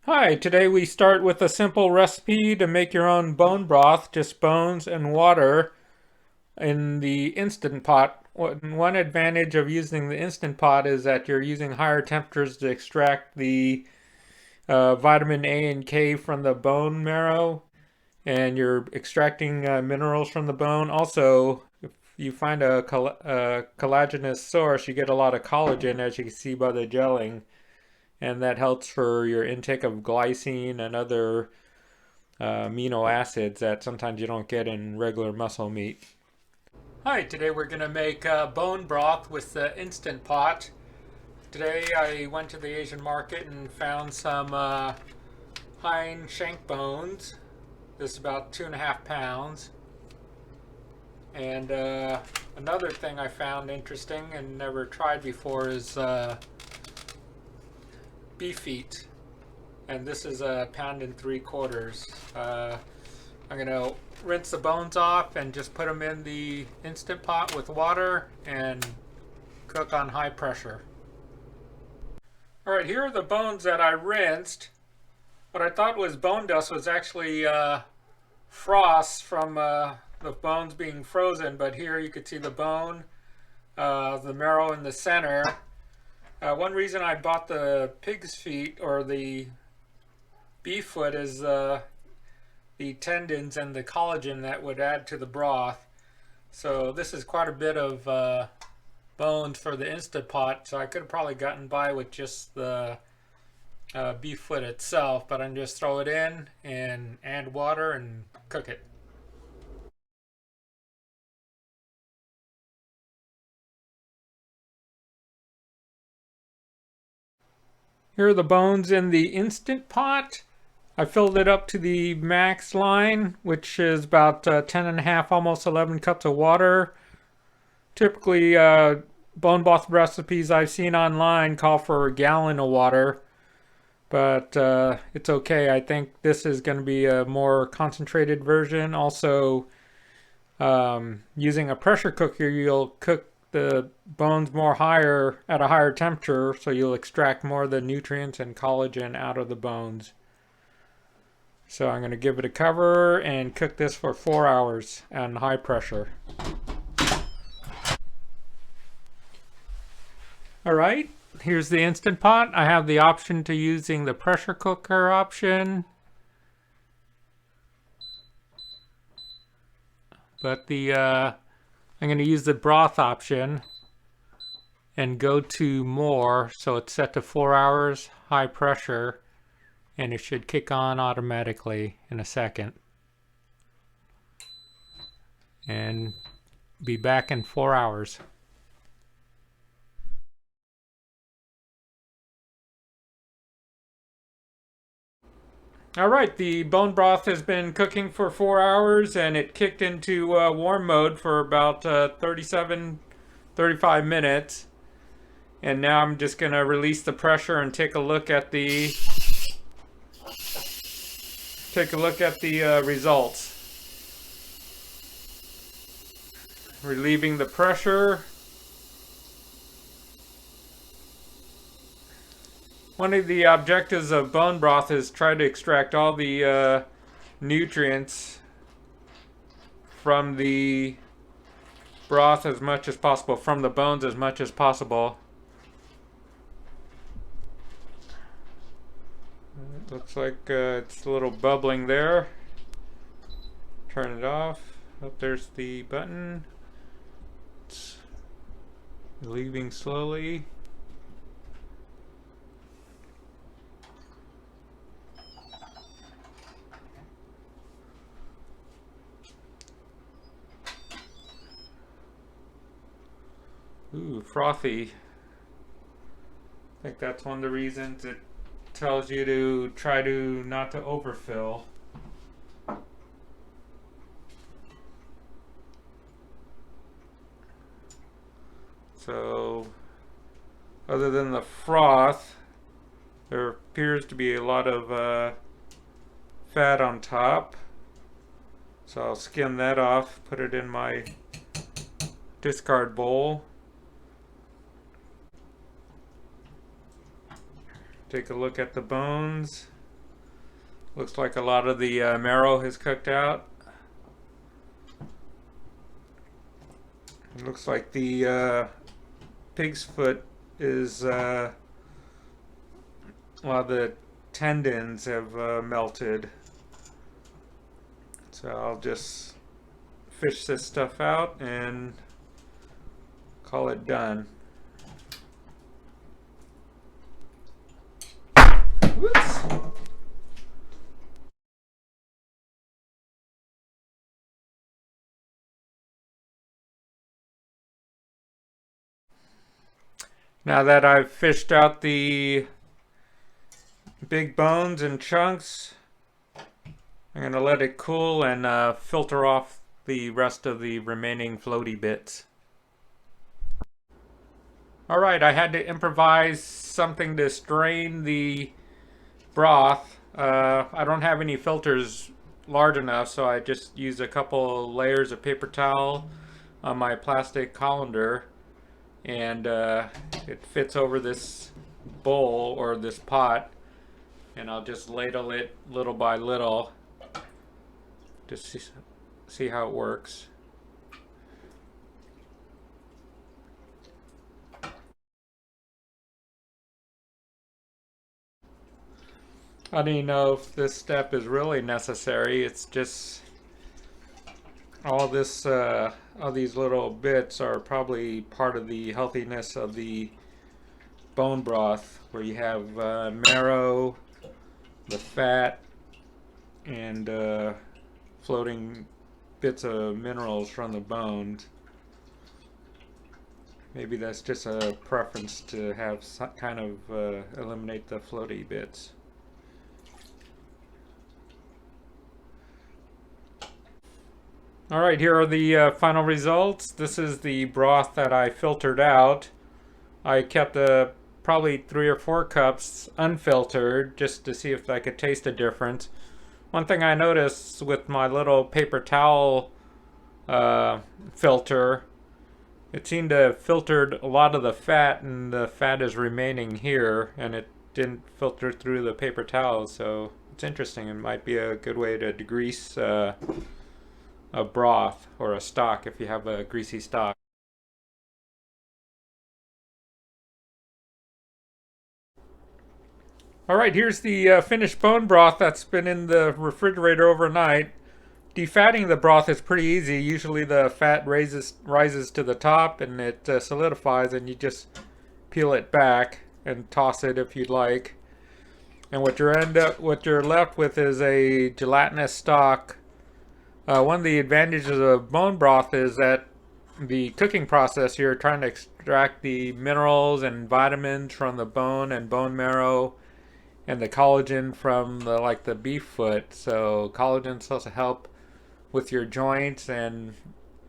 Hi, today we start with a simple recipe to make your own bone broth, just bones and water in the Instant Pot. One advantage of using the Instant Pot is that you're using higher temperatures to extract the vitamin A and K from the bone marrow, and you're extracting minerals from the bone. Also, if you find a collagenous source, you get a lot of collagen, as you can see by the gelling, and that helps for your intake of glycine and other amino acids that sometimes you don't get in regular muscle meat. Hi, today we're going to make bone broth with the Instant Pot. Today I went to the Asian market and found some hind shank bones. This is about 2.5 pounds. And another thing I found interesting and never tried before is beef feet. And this is a 1.75 pounds. I'm gonna rinse the bones off and just put them in the Instant Pot with water and cook on high pressure. All right, here are the bones that I rinsed. What I thought was bone dust was actually frost from the bones being frozen, but here you could see the bone, the marrow in the center. One reason I bought the pig's feet or the beef foot is the tendons and the collagen that would add to the broth. So this is quite a bit of bones for the Instant Pot, so I could have probably gotten by with just the beef foot itself, but I'm just throw it in and add water and cook it. Here are the bones in the Instant Pot. I filled it up to the max line, which is about 10 and a half, almost 11 cups of water. Typically, bone broth recipes I've seen online call for a gallon of water, but it's okay. I think this is going to be a more concentrated version. Also, using a pressure cooker, you'll cook the bones more higher at a higher temperature, so you'll extract more of the nutrients and collagen out of the bones. So I'm going to give it a cover and cook this for 4 hours on high pressure. All right, here's the Instant Pot. I have the option to using the pressure cooker option, but I'm going to use the broth option and go to more, so it's set to 4 hours high pressure, and it should kick on automatically in a second. And be back in 4 hours. All right, the bone broth has been cooking for 4 hours and it kicked into warm mode for about 35 minutes. And now I'm just going to release the pressure and take a look at the results. Relieving the pressure. One of the objectives of bone broth is try to extract all the nutrients from the broth as much as possible, from the bones as much as possible. It looks like it's a little bubbling there. Turn it off. Oh, there's the button. It's leaving slowly. Ooh, frothy. I think that's one of the reasons it tells you to try to not to overfill. So, other than the froth, there appears to be a lot of fat on top. So I'll skim that off, put it in my discard bowl. Take a look at the bones. Looks like a lot of the marrow has cooked out. It looks like the pig's foot is, well, the tendons have melted. So I'll just fish this stuff out and call it done. Whoops. Now that I've fished out the big bones and chunks, I'm going to let it cool and filter off the rest of the remaining floaty bits. Alright, I had to improvise something to strain the broth. I don't have any filters large enough, so I just used a couple layers of paper towel on my plastic colander, and it fits over this bowl or this pot, and I'll just ladle it little by little to see how it works. I don't even know if this step is really necessary. It's just all this, all these little bits are probably part of the healthiness of the bone broth, where you have marrow, the fat, and floating bits of minerals from the bones. Maybe that's just a preference to have kind of eliminate the floaty bits. Alright, here are the final results. This is the broth that I filtered out. I kept probably 3 or 4 cups unfiltered just to see if I could taste a difference. One thing I noticed with my little paper towel filter, it seemed to have filtered a lot of the fat, and the fat is remaining here, and it didn't filter through the paper towel, so it's interesting. It might be a good way to degrease a broth or a stock if you have a greasy stock. Alright, here's the finished bone broth that's been in the refrigerator overnight. Defatting the broth is pretty easy. Usually the fat rises to the top and it solidifies, and you just peel it back and toss it if you'd like. And what you're left with is a gelatinous stock. One of the advantages of bone broth is that the cooking process, you're trying to extract the minerals and vitamins from the bone and bone marrow, and the collagen from the beef foot. So collagen is supposed to help with your joints, and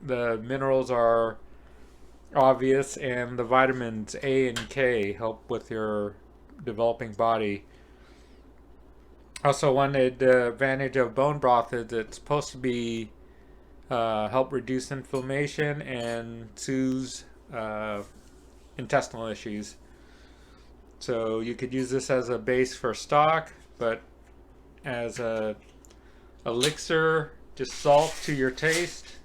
the minerals are obvious, and the vitamins A and K help with your developing body. Also, one advantage of bone broth is it's supposed to be help reduce inflammation and soothe intestinal issues. So you could use this as a base for stock, but as a elixir, just salt to your taste,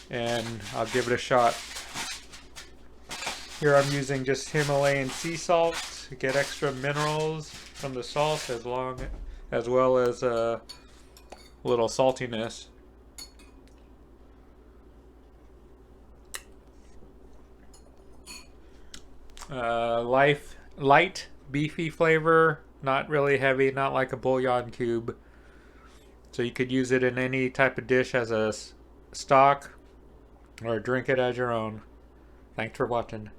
and I'll give it a shot. Here I'm using just Himalayan sea salt to get extra minerals from the salt, as well as a little saltiness. Light, beefy flavor, not really heavy, not like a bouillon cube. So you could use it in any type of dish as a stock, or drink it as your own. Thanks for watching.